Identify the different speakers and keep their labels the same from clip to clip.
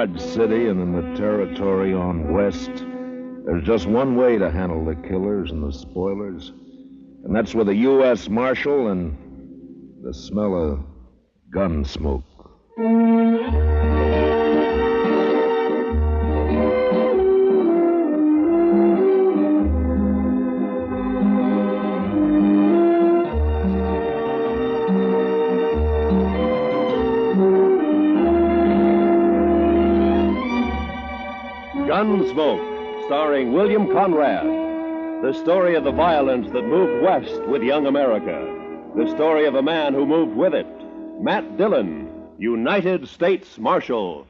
Speaker 1: Dodge City and in the territory on west, there's just one way to handle the killers and the spoilers. And that's with a U.S. Marshal and the smell of gun smoke.
Speaker 2: Gunsmoke, starring William Conrad. The story of the violence that moved west with young America. The story of a man who moved with it. Matt Dillon, United States Marshal.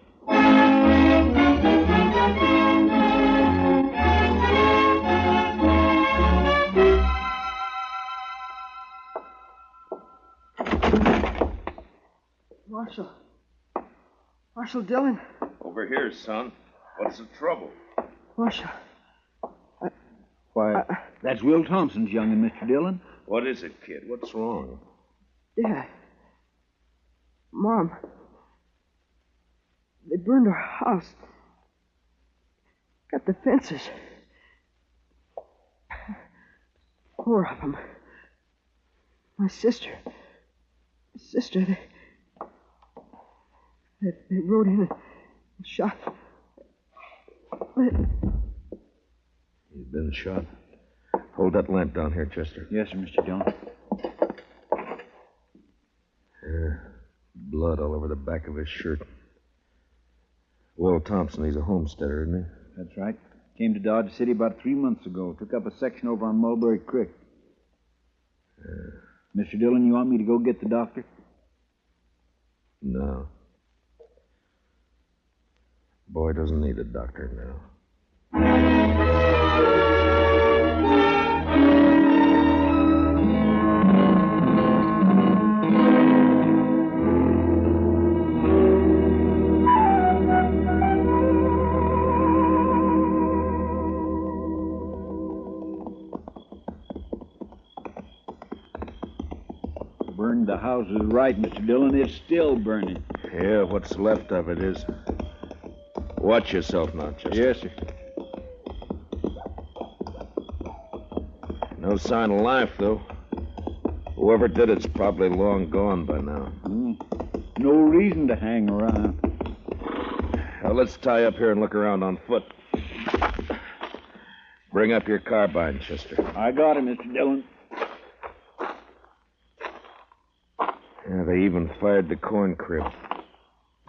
Speaker 3: Marshal Dillon.
Speaker 1: Over here, son. What's the trouble?
Speaker 3: Marshal.
Speaker 4: Why, that's Will Thompson's young'un, Mr. Dillon.
Speaker 1: What is it, kid? What's wrong?
Speaker 3: Dad. Mom. They burned our house. Got the fences. 4 of them. My sister. They rode in and shot.
Speaker 1: He's been shot. Hold that lamp down here, Chester.
Speaker 4: Yes, sir, Mr. Dillon.
Speaker 1: Blood all over the back of his shirt. Will Thompson, he's a homesteader, isn't he?
Speaker 4: That's right. Came to Dodge City about 3 months ago. Took up a section over on Mulberry Creek. Mr. Dillon, you want me to go get the doctor?
Speaker 1: No. Boy doesn't need a doctor now.
Speaker 4: Burned the house is right, Mr. Dillon. It's still burning.
Speaker 1: Yeah, what's left of it is. Watch yourself now, Chester.
Speaker 4: Yes, sir.
Speaker 1: No sign of life, though. Whoever did it's probably long gone by now.
Speaker 4: No reason to hang around.
Speaker 1: Well, let's tie up here and look around on foot. Bring up your carbine, Chester.
Speaker 4: I got it, Mr. Dillon.
Speaker 1: Yeah, they even fired the corn crib.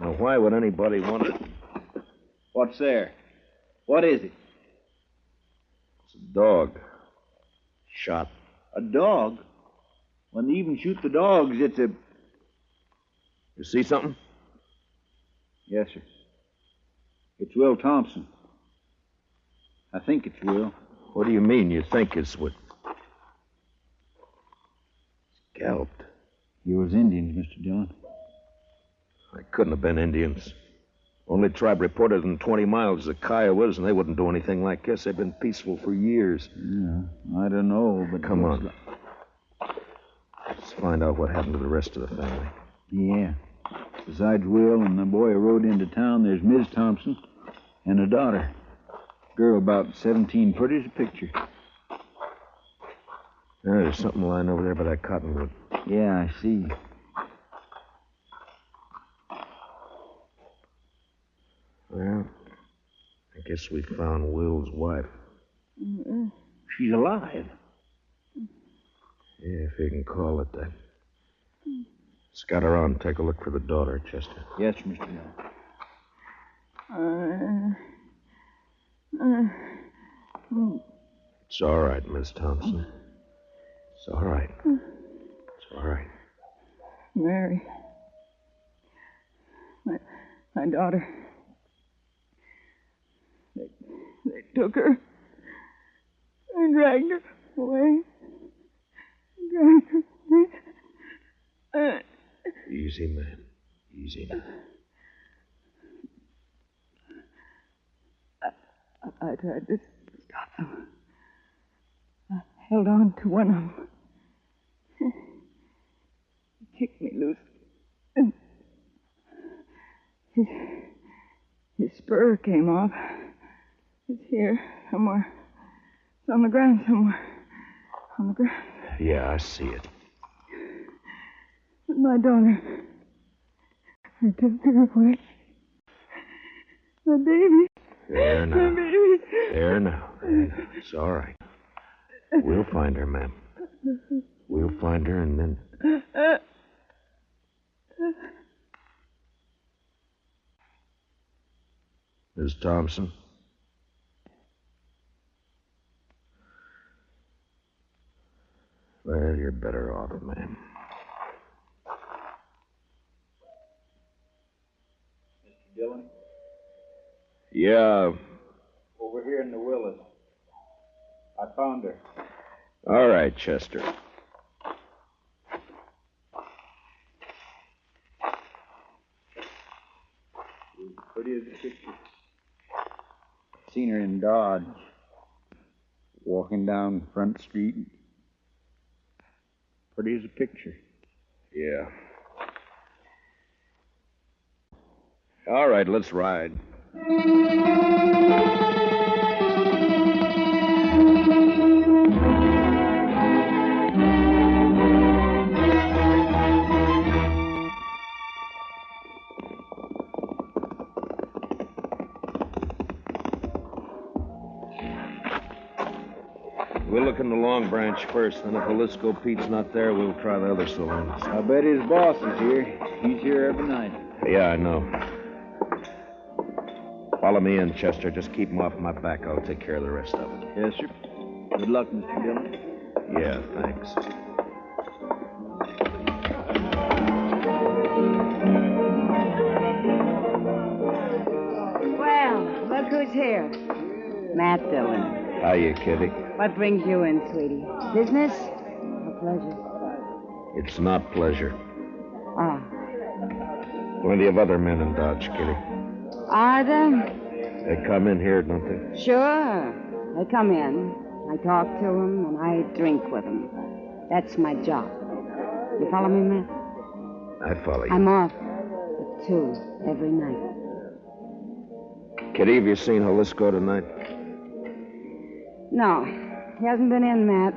Speaker 1: Now, why would anybody want it?
Speaker 4: What's there? What is it?
Speaker 1: It's a dog. Shot.
Speaker 4: A dog? When they even shoot the dogs, it's a...
Speaker 1: You see something?
Speaker 4: Yes, sir. It's Will Thompson. I think it's Will.
Speaker 1: What do you mean you think it's what? Scalped.
Speaker 4: You was Indians, Mr. Dillon.
Speaker 1: They couldn't have been Indians. Only tribe reported in 20 miles is the Kiowas, and they wouldn't do anything like this. They've been peaceful for years.
Speaker 4: Yeah, I don't know, but...
Speaker 1: Come on. Let's find out what happened to the rest of the family.
Speaker 4: Yeah. Besides Will and the boy who rode into town, there's Ms. Thompson and a daughter. Girl about 17, pretty as a picture.
Speaker 1: There's something lying over there by that cottonwood.
Speaker 4: Yeah, I see.
Speaker 1: Well, I guess we found Will's wife.
Speaker 4: She's alive.
Speaker 1: Yeah, if you can call it that. Scout around and take a look for the daughter, Chester.
Speaker 4: Yes, Mr. Dillon.
Speaker 1: It's all right, Miss Thompson. It's all right. It's all right.
Speaker 3: Mary. My daughter. They took her and dragged her away. Dragged her away.
Speaker 1: Easy, man. Easy now.
Speaker 3: I tried to stop them. I held on to one of them. He kicked me loose. And his spur came off. It's here, somewhere. It's on the ground somewhere. On the ground.
Speaker 1: Yeah, I see it.
Speaker 3: But my daughter. I took her away. My baby.
Speaker 1: There now.
Speaker 3: My baby.
Speaker 1: There now. It's all right. We'll find her, ma'am. We'll find her and then... Miss Thompson? Well, you're better off, ma'am.
Speaker 4: Mr. Dillon?
Speaker 1: Yeah.
Speaker 4: Over here in the Willis. I found her.
Speaker 1: All right, Chester.
Speaker 4: Pretty as a picture. Seen her in Dodge. Walking down Front Street. Pretty as a picture.
Speaker 1: Yeah. All right, let's ride. We'll look in the Long Branch first, then if Jaliscoe Pete's not there, we'll try the other saloons.
Speaker 4: I bet his boss is here. He's here every night.
Speaker 1: Yeah, I know. Follow me in, Chester. Just keep him off my back. I'll take care of the rest of it.
Speaker 4: Yes, sir. Good luck, Mr. Dillon.
Speaker 1: Yeah, thanks.
Speaker 5: Well, look who's here. Matt Dillon.
Speaker 1: Hiya, Kitty.
Speaker 5: What brings you in, sweetie? Business or pleasure?
Speaker 1: It's not pleasure.
Speaker 5: Ah.
Speaker 1: Plenty of other men in Dodge, Kitty.
Speaker 5: Are there?
Speaker 1: They come in here, don't they?
Speaker 5: Sure. They come in. I talk to them, and I drink with them. That's my job. You follow me, Matt?
Speaker 1: I follow you.
Speaker 5: I'm off at 2 every night.
Speaker 1: Kitty, have you seen Jaliscoe tonight?
Speaker 5: No, he hasn't been in, Matt.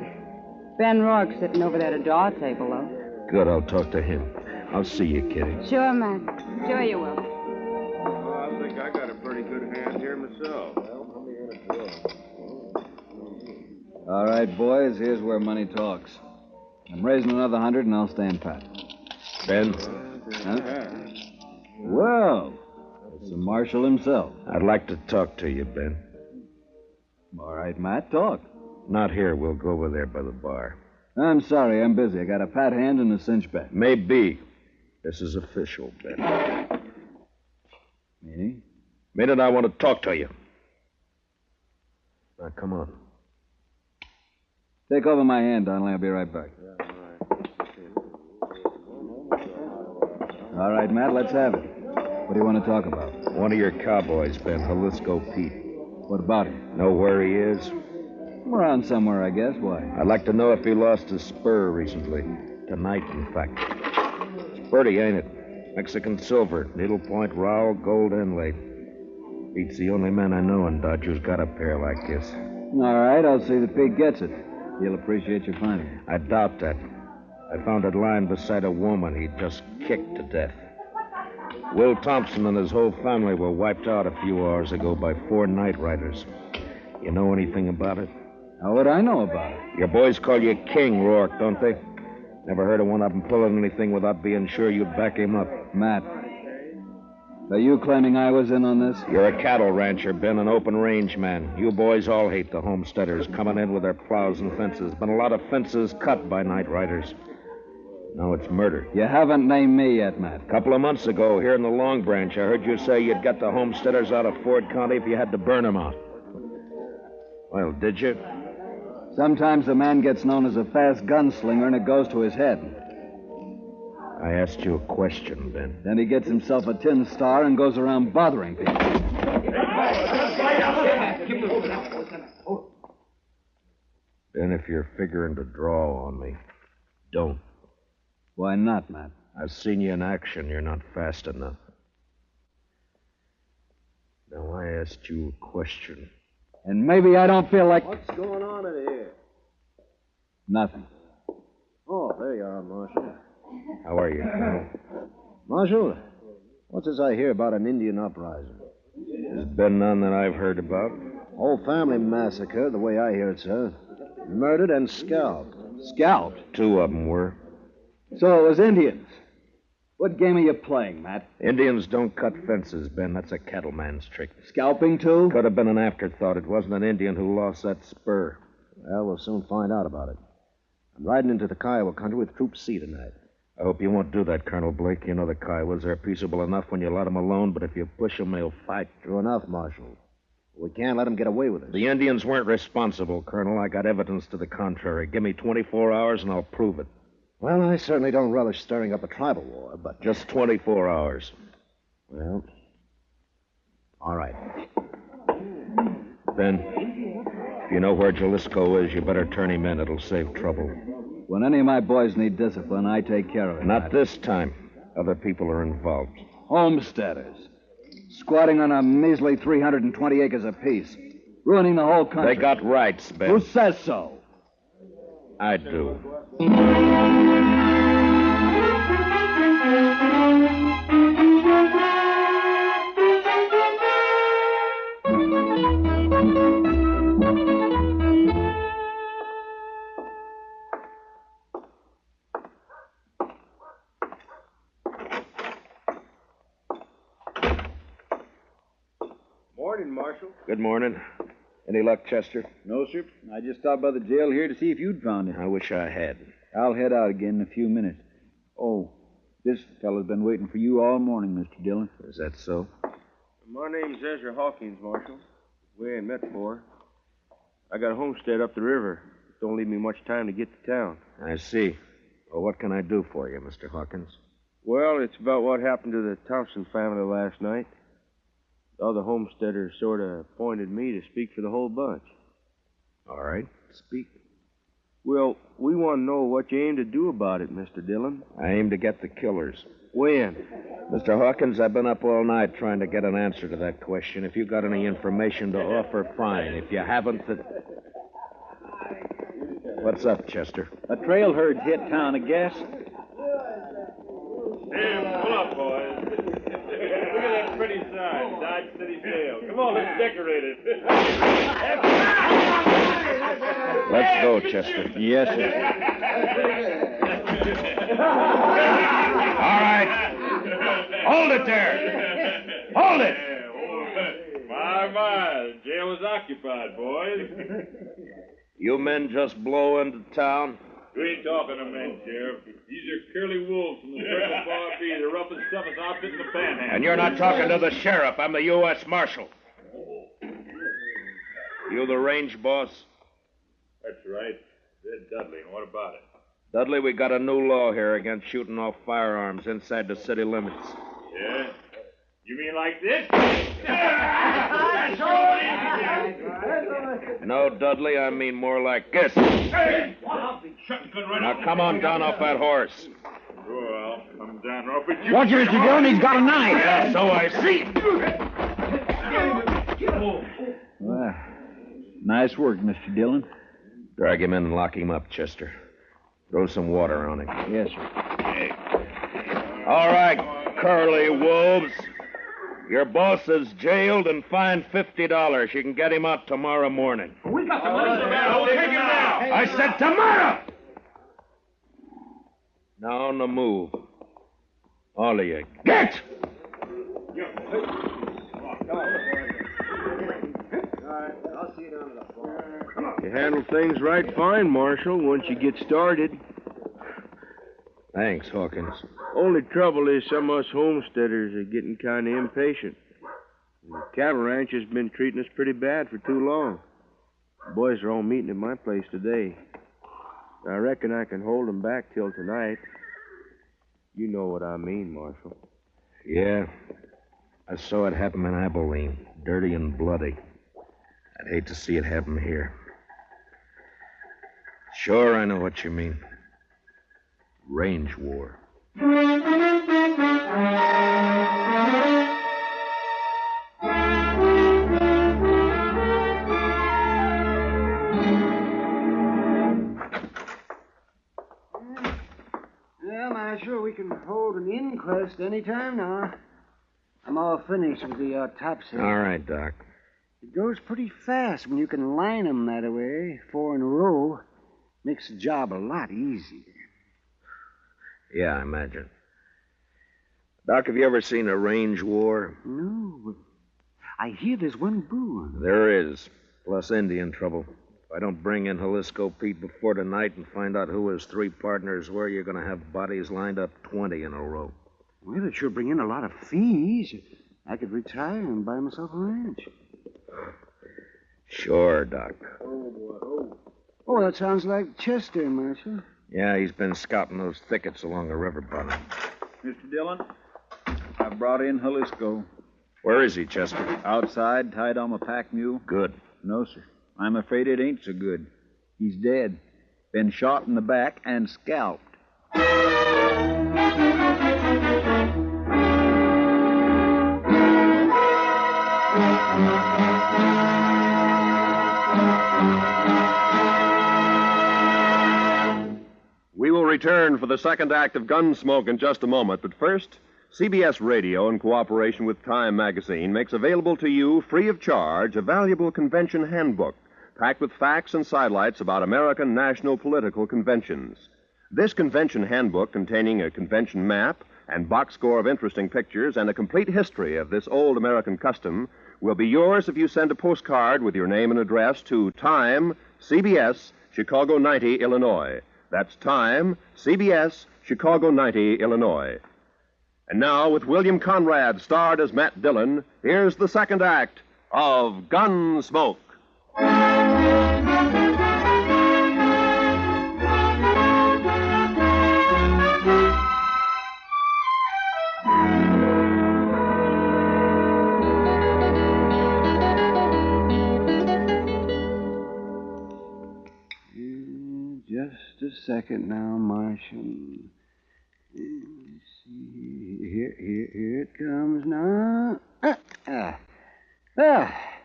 Speaker 5: Ben Rourke's sitting over there at a draw table, though.
Speaker 1: Good, I'll talk to him. I'll see you, Kitty.
Speaker 5: Sure, Matt. Sure you will.
Speaker 6: Well, I think I got a pretty good hand here myself.
Speaker 4: All right, boys, here's where money talks. I'm raising another 100 and I'll stand pat.
Speaker 1: Ben,
Speaker 4: Huh? Well, it's the marshal himself.
Speaker 1: I'd like to talk to you, Ben.
Speaker 4: All right, Matt, talk.
Speaker 1: Not here. We'll go over there by the bar.
Speaker 4: I'm sorry, I'm busy. I got a pat hand and a cinch bet.
Speaker 1: Maybe. This is official, Ben.
Speaker 4: Meaning?
Speaker 1: Minute, I want to talk to you. Now, come on.
Speaker 4: Take over my hand, Donnelly. I'll be right back. All right, Matt, let's have it. What do you want to talk about?
Speaker 1: One of your cowboys, Ben, Jaliscoe Pete.
Speaker 4: What about him?
Speaker 1: Know where he is?
Speaker 4: Around somewhere, I guess. Why?
Speaker 1: I'd like to know if he lost his spur recently. Tonight, in fact. It's pretty, ain't it? Mexican silver, needlepoint rowel, gold inlay. Pete's the only man I know in Dodge who's got a pair like this.
Speaker 4: All right, I'll see that Pete gets it. He'll appreciate your finding it.
Speaker 1: I doubt that. I found it lying beside a woman he'd just kicked to death. Will Thompson and his whole family were wiped out a few hours ago by 4 night riders. You know anything about it?
Speaker 4: How would I know about it?
Speaker 1: Your boys call you King, Rourke, don't they? Never heard of one of them pulling anything without being sure you'd back him up.
Speaker 4: Matt, are you claiming I was in on this?
Speaker 1: You're a cattle rancher, Ben, an open range man. You boys all hate the homesteaders coming in with their plows and fences. Been a lot of fences cut by night riders. Now it's murder.
Speaker 4: You haven't named me yet, Matt.
Speaker 1: A couple of months ago, here in the Long Branch, I heard you say you'd get the homesteaders out of Ford County if you had to burn them out. Well, did you?
Speaker 4: Sometimes a man gets known as a fast gunslinger and it goes to his head.
Speaker 1: I asked you a question, Ben.
Speaker 4: Then he gets himself a tin star and goes around bothering people.
Speaker 1: Ben, if you're figuring to draw on me, don't.
Speaker 4: Why not, Matt?
Speaker 1: I've seen you in action. You're not fast enough. Now, I asked you a question.
Speaker 4: And maybe I don't feel like...
Speaker 7: What's going on in here?
Speaker 4: Nothing.
Speaker 7: Oh, there you are, Marshal.
Speaker 1: How are you, Colonel?
Speaker 7: Marshal, what's this I hear about an Indian uprising?
Speaker 1: There's been none that I've heard about.
Speaker 7: Whole family massacre, the way I hear it, sir. Murdered and scalped.
Speaker 4: Scalped?
Speaker 1: 2 of them were.
Speaker 4: So it was Indians. What game are you playing, Matt?
Speaker 1: Indians don't cut fences, Ben. That's a cattleman's trick.
Speaker 4: Scalping, too?
Speaker 1: Could have been an afterthought. It wasn't an Indian who lost that spur.
Speaker 7: Well, we'll soon find out about it. I'm riding into the Kiowa country with Troop C tonight.
Speaker 1: I hope you won't do that, Colonel Blake. You know the Kiowas are peaceable enough when you let them alone, but if you push them, they'll fight.
Speaker 7: True enough, Marshal. We can't let them get away with it.
Speaker 1: The Indians weren't responsible, Colonel. I got evidence to the contrary. Give me 24 hours and I'll prove it.
Speaker 7: Well, I certainly don't relish stirring up a tribal war, but...
Speaker 1: Just 24 hours.
Speaker 7: Well, all right.
Speaker 1: Ben, if you know where Jaliscoe is, you better turn him in. It'll save trouble.
Speaker 4: When any of my boys need discipline, I take care of it.
Speaker 1: Not this time. Other people are involved.
Speaker 4: Homesteaders. Squatting on a measly 320 acres apiece. Ruining the whole country.
Speaker 1: They got rights, Ben.
Speaker 4: Who says so?
Speaker 1: I do.
Speaker 6: Morning, Marshal.
Speaker 1: Good morning. Any luck, Chester?
Speaker 4: No, sir. I just stopped by the jail here to see if you'd found it.
Speaker 1: I wish I had.
Speaker 4: I'll head out again in a few minutes. Oh, this fellow's been waiting for you all morning, Mr. Dillon.
Speaker 1: Is that so?
Speaker 6: My name's Ezra Hawkins, Marshal. We ain't met before. I got a homestead up the river. Don't leave me much time to get to town.
Speaker 1: I see. Well, what can I do for you, Mr. Hawkins?
Speaker 6: Well, it's about what happened to the Thompson family last night. The other homesteaders sort of appointed me to speak for the whole bunch.
Speaker 1: All right, speak.
Speaker 6: Well, we want to know what you aim to do about it, Mr. Dillon.
Speaker 1: I aim to get the killers.
Speaker 6: When?
Speaker 1: Mr. Hawkins, I've been up all night trying to get an answer to that question. If you got any information to offer, fine. If you haven't, then... What's up, Chester?
Speaker 4: A trail herd hit town, I guess.
Speaker 8: Hey, pull up, boys. Look at that pretty sign, Dodge City Jail. Come on, let's decorate it.
Speaker 1: Let's go, Chester.
Speaker 4: Yes, sir.
Speaker 1: All right. Hold it there. Hold it.
Speaker 8: My, the jail is occupied, boys.
Speaker 1: You men just blow into town?
Speaker 8: You ain't talking to men, Sheriff. These are curly wolves from the Circle Bar B, the roughest, toughest outfit in the Panhandle.
Speaker 1: And you're not talking to the sheriff. I'm the U.S. Marshal. You the range boss?
Speaker 8: That's right. Red Dudley. And what about it?
Speaker 1: Dudley, we got a new law here against shooting off firearms inside the city limits.
Speaker 8: Yeah? You mean like this?
Speaker 1: No, Dudley, I mean more like this.
Speaker 8: Hey!
Speaker 1: Now come on down off that horse.
Speaker 8: Sure, I'll come down off it.
Speaker 4: Watch it, Mr. Dillon. He's got a knife.
Speaker 1: Yeah, so I see.
Speaker 4: Well, nice work, Mr. Dillon.
Speaker 1: Drag him in and lock him up, Chester. Throw some water on him.
Speaker 4: Yes, sir.
Speaker 1: All right, curly wolves. Your boss is jailed and fined $50. You can get him out tomorrow morning.
Speaker 8: We got the money, man. We'll take him now.
Speaker 1: I said tomorrow! Now on the move. All of you, get!
Speaker 6: You handle things right fine, Marshal, once you get started.
Speaker 1: Thanks, Hawkins.
Speaker 6: Only trouble is some of us homesteaders are getting kind of impatient. The cattle ranch has been treating us pretty bad for too long. The boys are all meeting at my place today. I reckon I can hold them back till tonight. You know what I mean, Marshal.
Speaker 1: Yeah. I saw it happen in Abilene. Dirty and bloody. I'd hate to see it happen here. Sure, I know what you mean. Range war.
Speaker 9: Marshal. We can hold an inquest any time now. I'm all finished with the autopsy.
Speaker 1: All right, Doc.
Speaker 9: It goes pretty fast when you can line 'em that way, 4 in a row. Makes the job a lot easier.
Speaker 1: Yeah, I imagine. Doc, have you ever seen a range war?
Speaker 9: No, but I hear there's one brewing.
Speaker 1: There is, plus Indian trouble. If I don't bring in Jaliscoe Pete before tonight and find out who his 3 partners were, you're going to have bodies lined up 20 in a row.
Speaker 9: Well, it sure bring in a lot of fees. I could retire and buy myself a ranch.
Speaker 1: Sure, Doc.
Speaker 9: Oh, that sounds like Chester, Marshal.
Speaker 1: Yeah, he's been scouting those thickets along the river bottom.
Speaker 4: Mr. Dillon, I brought in Jaliscoe.
Speaker 1: Where is he, Chester?
Speaker 4: Outside, tied on a pack mule.
Speaker 1: Good.
Speaker 4: No, sir. I'm afraid it ain't so good. He's dead. Been shot in the back and scalped.
Speaker 2: We will return for the second act of Gunsmoke in just a moment, but first, CBS Radio, in cooperation with Time Magazine, makes available to you, free of charge, a valuable convention handbook packed with facts and sidelights about American national political conventions. This convention handbook, containing a convention map and box score of interesting pictures and a complete history of this old American custom, will be yours if you send a postcard with your name and address to Time, CBS, Chicago 90, Illinois. That's Time, CBS, Chicago 90, Illinois. And now, with William Conrad starred as Matt Dillon, here's the second act of Gunsmoke.
Speaker 9: Just a second now, Marshal. Let's see. Here it comes now.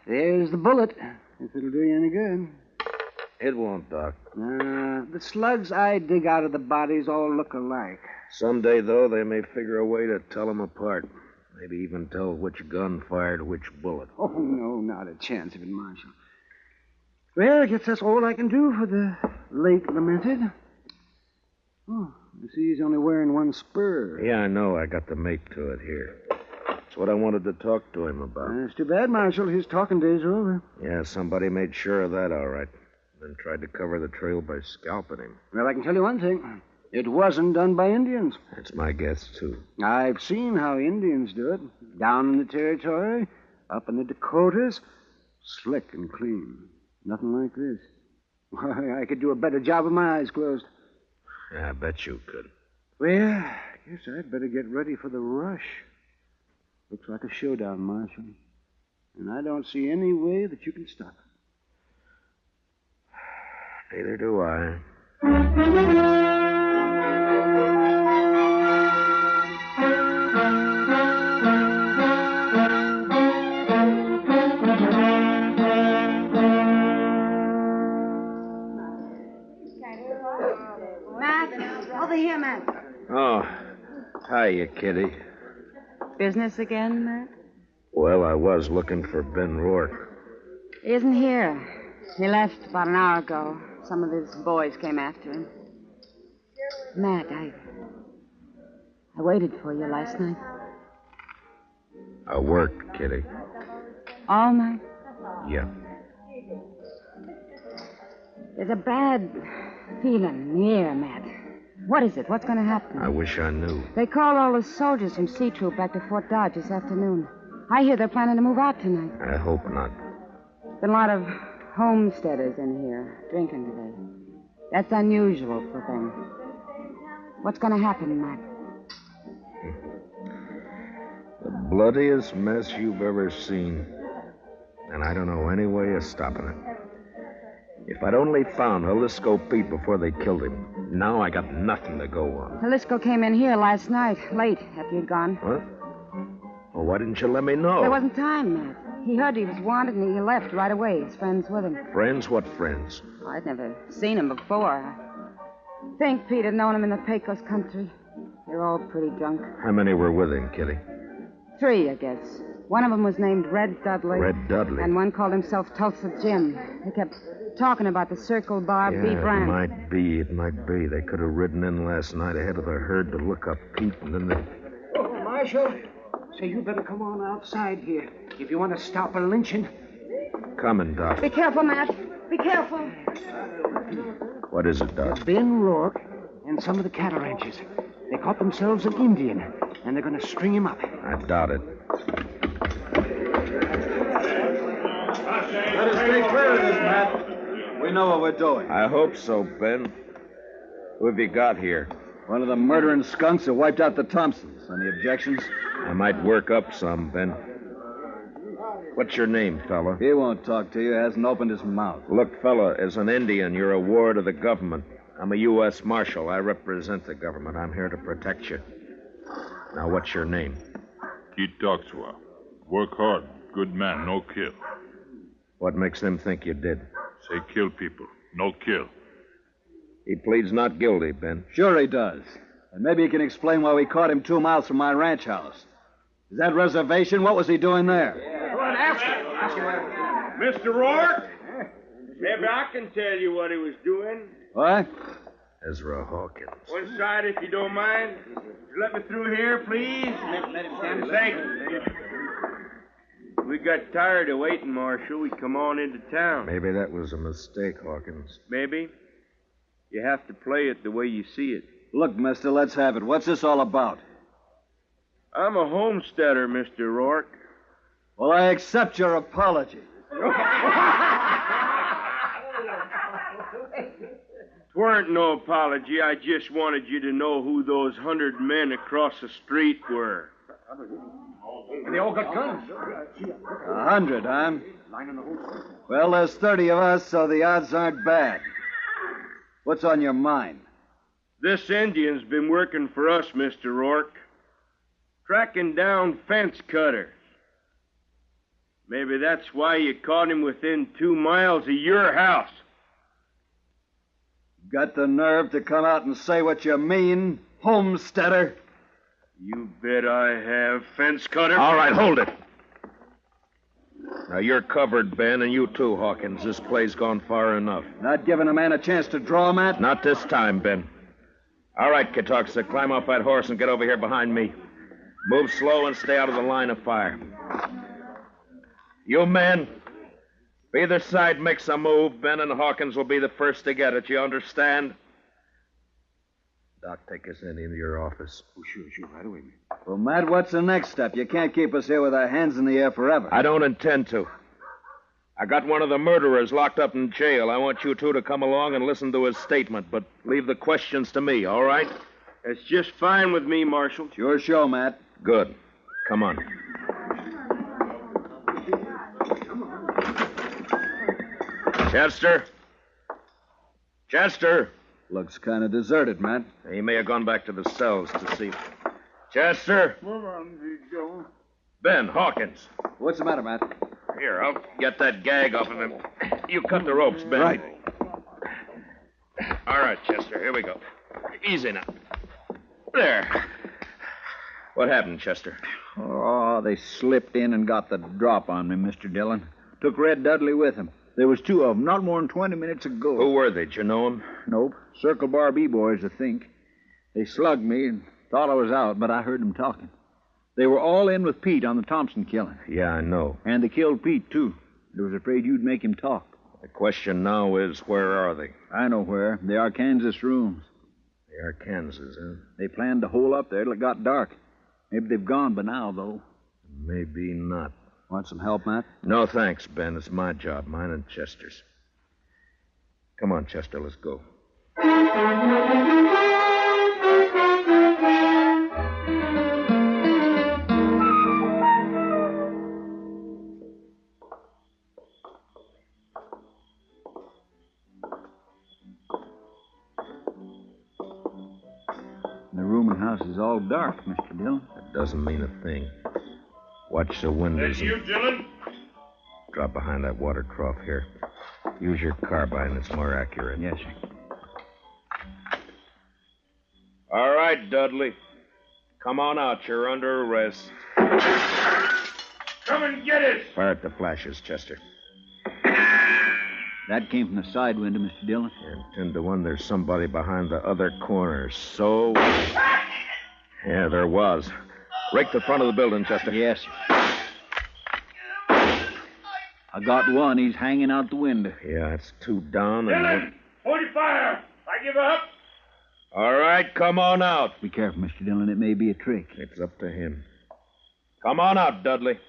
Speaker 9: There's the bullet. If it'll do you any good.
Speaker 1: It won't, Doc.
Speaker 9: The slugs I dig out of the bodies all look alike.
Speaker 1: Someday, though, they may figure a way to tell them apart. Maybe even tell which gun fired which bullet.
Speaker 9: Oh, no, not a chance of it, Marshal. Well, I guess that's all I can do for the late lamented. Oh, I see he's only wearing one spur.
Speaker 1: Yeah, I know. I got the mate to it here. That's what I wanted to talk to him about.
Speaker 9: It's too bad, Marshal. His talking days are over.
Speaker 1: Yeah, somebody made sure of that, all right. Then tried to cover the trail by scalping him.
Speaker 9: Well, I can tell you one thing. It wasn't done by Indians.
Speaker 1: That's my guess, too.
Speaker 9: I've seen how Indians do it. Down in the territory, up in the Dakotas. Slick and clean. Nothing like this. Why, I could do a better job with my eyes closed.
Speaker 1: Yeah, I bet you could.
Speaker 9: Well, I guess I'd better get ready for the rush. Looks like a showdown, Marshal. And I don't see any way that you can stop it.
Speaker 1: Neither do I.
Speaker 5: Over here, Matt.
Speaker 1: Oh, hiya, Kitty.
Speaker 5: Business again, Matt?
Speaker 1: Well, I was looking for Ben Rourke.
Speaker 5: He isn't here. He left about an hour ago. Some of his boys came after him. Matt, I waited for you last night.
Speaker 1: I worked, Kitty.
Speaker 5: All night?
Speaker 1: Yeah.
Speaker 5: There's a bad feeling in the air, Matt. What is it? What's going to happen?
Speaker 1: I wish I knew.
Speaker 5: They called all the soldiers from C Troop back to Fort Dodge this afternoon. I hear they're planning to move out tonight.
Speaker 1: I hope not.
Speaker 5: Been a lot of homesteaders in here drinking today. That's unusual for them. What's going to happen, Matt?
Speaker 1: The bloodiest mess you've ever seen. And I don't know any way of stopping it. If I'd only found Jaliscoe Pete before they killed him, now I got nothing to go on.
Speaker 5: Jaliscoe came in here last night, late, after you'd gone.
Speaker 1: What? Well, why didn't you let me know?
Speaker 5: There wasn't time, Matt. He heard he was wanted, and he left right away. His friends with him.
Speaker 1: Friends? What friends?
Speaker 5: Oh, I'd never seen him before. I think Pete had known him in the Pecos country. They're all pretty drunk.
Speaker 1: How many were with him, Kitty?
Speaker 5: 3, I guess. One of them was named Red Dudley.
Speaker 1: Red Dudley?
Speaker 5: And one called himself Tulsa Jim. They kept talking about the Circle Bar B brand.
Speaker 1: It might be. They could have ridden in last night ahead of the herd to look up Pete, and then they...
Speaker 9: Oh, Marshal. Say, you better come on outside here if you want to stop a lynching.
Speaker 1: Coming, Doc.
Speaker 5: Be careful, Matt. Be careful.
Speaker 1: What is it, Doc?
Speaker 9: Ben Rourke and some of the cattle ranchers. They caught themselves an Indian, and they're going to string him up.
Speaker 1: I doubt it.
Speaker 4: Let us stay clear of this, Matt. We know what we're doing.
Speaker 1: I hope so, Ben. Who have you got here?
Speaker 4: One of the murdering skunks that wiped out the Thompsons. Any objections?
Speaker 1: I might work up some, Ben. What's your name, fella?
Speaker 4: He won't talk to you. Hasn't opened his mouth.
Speaker 1: Look, fella, as an Indian, you're a ward of the government. I'm a U.S. Marshal. I represent the government. I'm here to protect you. Now, what's your name?
Speaker 8: Keith Doxwa. Work hard. Good man, no kill.
Speaker 1: What makes them think you did?
Speaker 8: Say kill people, no kill.
Speaker 1: He pleads not guilty, Ben.
Speaker 4: Sure he does. And maybe he can explain why we caught him 2 miles from my ranch house. Is that reservation? What was he doing there?
Speaker 9: Go on, ask him.
Speaker 6: Mr. Rourke? Maybe I can tell you what he was doing.
Speaker 4: What?
Speaker 1: Ezra Hawkins.
Speaker 6: One side, if you don't mind. Let me through here, please. Let him stand. Thank you. We got tired of waiting, Marshal. We come on into town.
Speaker 1: Maybe that was a mistake, Hawkins.
Speaker 6: Maybe. You have to play it the way you see it.
Speaker 4: Look, mister, let's have it. What's this all about?
Speaker 6: I'm a homesteader, Mr. Rourke.
Speaker 4: Well, I accept your apology.
Speaker 6: Weren't no apology. I just wanted you to know who those 100 men across the street were.
Speaker 9: They all got guns.
Speaker 4: 100, huh? Well, there's 30 of us, so the odds aren't bad. What's on your mind?
Speaker 6: This Indian's been working for us, Mr. Rourke. Tracking down fence cutters. Maybe that's why you caught him within 2 miles of your house.
Speaker 4: Got the nerve to come out and say what you mean, homesteader?
Speaker 6: You bet I have, fence cutter.
Speaker 1: All right, hold it. Now, you're covered, Ben, and you too, Hawkins. This play's gone far enough.
Speaker 4: Not giving a man a chance to draw, Matt?
Speaker 1: Not this time, Ben. All right, Katoxa, climb off that horse and get over here behind me. Move slow and stay out of the line of fire. You men, if either side makes a move, Ben and Hawkins will be the first to get it. You understand? Doc, take us into your office.
Speaker 9: Oh, sure, right away, man.
Speaker 4: Well, Matt, what's the next step? You can't keep us here with our hands in the air forever.
Speaker 1: I don't intend to. I got one of the murderers locked up in jail. I want you two to come along and listen to his statement, but leave the questions to me, all right?
Speaker 6: It's just fine with me, Marshal.
Speaker 4: It's your show, Matt.
Speaker 1: Good. Come on. Chester? Chester?
Speaker 4: Looks kind of deserted, Matt.
Speaker 1: He may have gone back to the cells to see. Chester? Ben, Hawkins.
Speaker 4: What's the matter, Matt?
Speaker 1: Here, I'll get that gag off of him. You cut the ropes, Ben.
Speaker 4: Right.
Speaker 1: All right, Chester, here we go. Easy now. There. What happened, Chester?
Speaker 4: Oh, they slipped in and got the drop on me, Mr. Dillon. Took Red Dudley with him. There was 2 of them, not more than 20 minutes ago.
Speaker 1: Who were they? Did you know them?
Speaker 4: Nope. Circle Bar B boys, I think. They slugged me and thought I was out, but I heard them talking. They were all in with Pete on the Thompson killing.
Speaker 1: Yeah, I know.
Speaker 4: And they killed Pete, too. They was afraid you'd make him talk.
Speaker 1: The question now is, where are they?
Speaker 4: I know where. The Arkansas rooms.
Speaker 1: The Arkansas, huh?
Speaker 4: They planned to hole up there till it got dark. Maybe they've gone by now, though.
Speaker 1: Maybe not.
Speaker 4: Want some help, Matt?
Speaker 1: No, thanks, Ben. It's my job, mine and Chester's. Come on, Chester, let's go.
Speaker 4: The rooming house is all dark, Mr. Dillon.
Speaker 1: That doesn't mean a thing. Watch the windows.
Speaker 8: That you, Dillon?
Speaker 1: Drop behind that water trough here. Use your carbine. It's more accurate.
Speaker 4: Yes, sir.
Speaker 1: All right, Dudley. Come on out. You're under arrest.
Speaker 8: Come and get it!
Speaker 1: Fire at the flashes, Chester.
Speaker 4: That came from the side window, Mr. Dillon.
Speaker 1: And 10 to 1, there's somebody behind the other corner. So... Yeah, there was. Rake the front of the building, Chester.
Speaker 4: Yes, sir. I got one. He's hanging out the window.
Speaker 1: Yeah, it's 2 down and...
Speaker 8: Dillon! Hold your fire! I give up!
Speaker 1: All right, come on out.
Speaker 4: Be careful, Mr. Dillon. It may be a trick.
Speaker 1: It's up to him. Come on out, Dudley.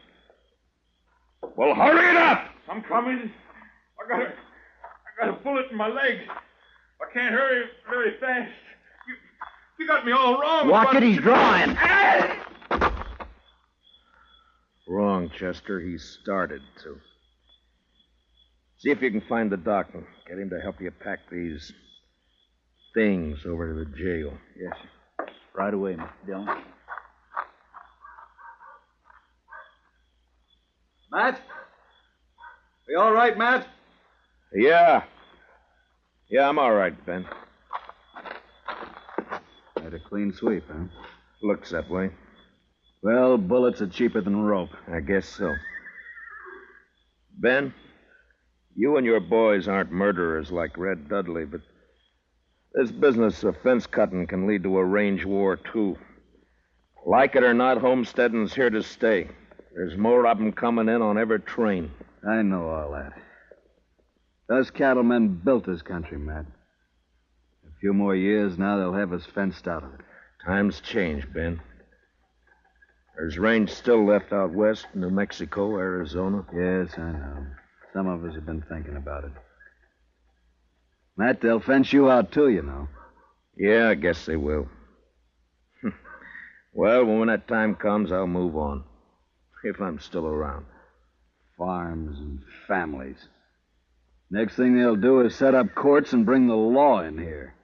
Speaker 1: Well, hurry it up!
Speaker 8: I'm coming. I got a bullet in my leg. I can't hurry very fast. You got me all wrong.
Speaker 4: Watch it, he's drawing.
Speaker 1: Wrong, Chester. He started to. See if you can find the doc and get him to help you pack these things over to the jail.
Speaker 4: Yes, sir. Right away, Mr. Dillon. Matt? Are you all right, Matt?
Speaker 1: Yeah. Yeah, I'm all right, Ben.
Speaker 4: Had a clean sweep, huh?
Speaker 1: Looks that way.
Speaker 4: Well, bullets are cheaper than rope.
Speaker 1: I guess so. Ben, you and your boys aren't murderers like Red Dudley, but this business of fence cutting can lead to a range war, too. Like it or not, homesteading's here to stay. There's more of them coming in on every train.
Speaker 9: I know all that. Those cattlemen built this country, Matt. A few more years now, they'll have us fenced out of it.
Speaker 1: Times change, Ben. There's range still left out west, New Mexico, Arizona.
Speaker 9: Yes, I know. Some of us have been thinking about it. Matt, they'll fence you out, too, you know.
Speaker 1: Yeah, I guess they will. Well, when that time comes, I'll move on. If I'm still around.
Speaker 9: Farms and families. Next thing they'll do is set up courts and bring the law in here.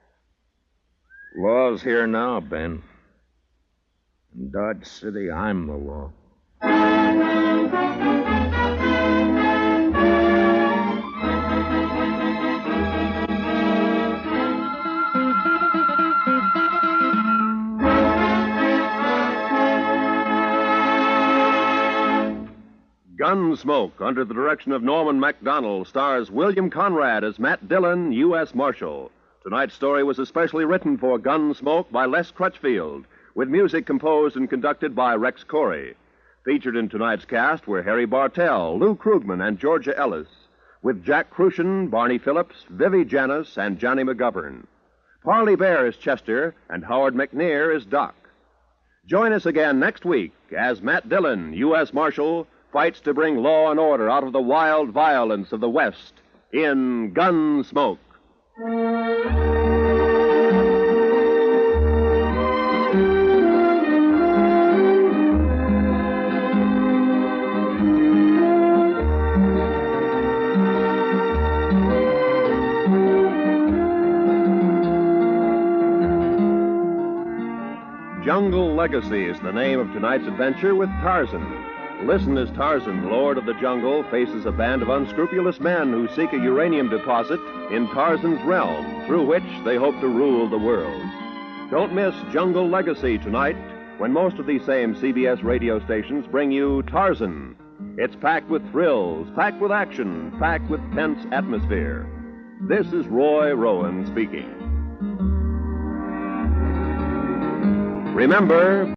Speaker 1: Law's here now, Ben. In Dodge City, I'm the law.
Speaker 2: Gunsmoke, under the direction of Norman MacDonald, stars William Conrad as Matt Dillon, U.S. Marshal. Tonight's story was especially written for Gunsmoke by Les Crutchfield, with music composed and conducted by Rex Corey. Featured in tonight's cast were Harry Bartell, Lou Krugman, and Georgia Ellis, with Jack Crucian, Barney Phillips, Vivi Janis, and Johnny McGovern. Parley Bear is Chester, and Howard McNear is Doc. Join us again next week as Matt Dillon, U.S. Marshal, fights to bring law and order out of the wild violence of the West in Gunsmoke. Jungle Legacy is the name of tonight's adventure with Tarzan. Listen as Tarzan, Lord of the Jungle, faces a band of unscrupulous men who seek a uranium deposit in Tarzan's realm, through which they hope to rule the world. Don't miss Jungle Legacy tonight, when most of these same CBS radio stations bring you Tarzan. It's packed with thrills, packed with action, packed with tense atmosphere. This is Roy Rowan speaking. Remember...